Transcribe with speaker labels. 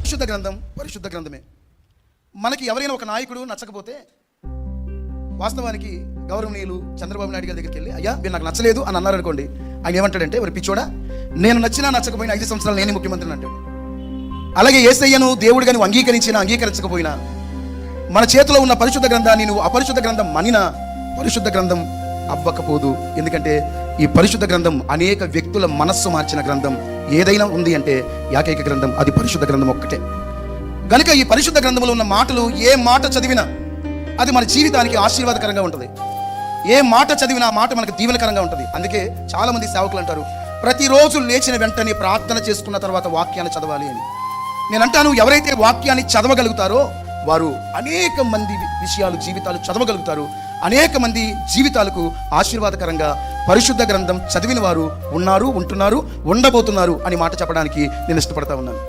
Speaker 1: పరిశుద్ధ గ్రంథమే. మనకి ఎవరైనా ఒక నాయకుడు నచ్చకపోతే వాస్తవానికి గౌరవనీయులు చంద్రబాబు నాయుడు గారి దగ్గరికి వెళ్ళి, అయ్యా మీరు నాకు నచ్చలేదు అని అన్నారు అనుకోండి, ఆయన ఏమంటాడంటే, మరి పిచ్చోడా, నేను నచ్చినా నచ్చకపోయినా 5 సంవత్సరాలు నేనే ముఖ్యమంత్రిని అంటాడు. అలాగే యేసయ్యను దేవుడిగా నువ్వు అంగీకరించకపోయినా మన చేతిలో ఉన్న పరిశుద్ధ గ్రంథాన్ని నువ్వు అపరిశుద్ధ గ్రంథం మనినా పరిశుద్ధ గ్రంథం అవ్వకపోదు. ఎందుకంటే ఈ పరిశుద్ధ గ్రంథం అనేక వ్యక్తుల మనస్సు మార్చిన గ్రంథం ఏదైనా ఉంది అంటే ఏకైక గ్రంథం, అది పరిశుద్ధ గ్రంథం ఒక్కటే. గనుక ఈ పరిశుద్ధ గ్రంథంలో ఉన్న మాటలు ఏ మాట చదివినా అది మన జీవితానికి ఆశీర్వాదకరంగా ఉంటుంది. ఏ మాట చదివినా ఆ మాట మనకు దీవెనకరంగా ఉంటుంది. అందుకే చాలామంది సేవకులు అంటారు, ప్రతిరోజు లేచిన వెంటనే ప్రార్థన చేసుకున్న తర్వాత వాక్యాన్ని చదవాలి అని. నేను అంటాను, ఎవరైతే వాక్యాన్ని చదవగలుగుతారో వారు అనేక మంది జీవితాలు చదవగలుగుతారు. అనేక మంది జీవితాలకు ఆశీర్వాదకరంగా పరిశుద్ధ గ్రంథం చదివిన వారు ఉన్నారు, ఉంటున్నారు, ఉండబోతున్నారు అని మాట చెప్పడానికి నేను ఇష్టపడతా ఉన్నాను.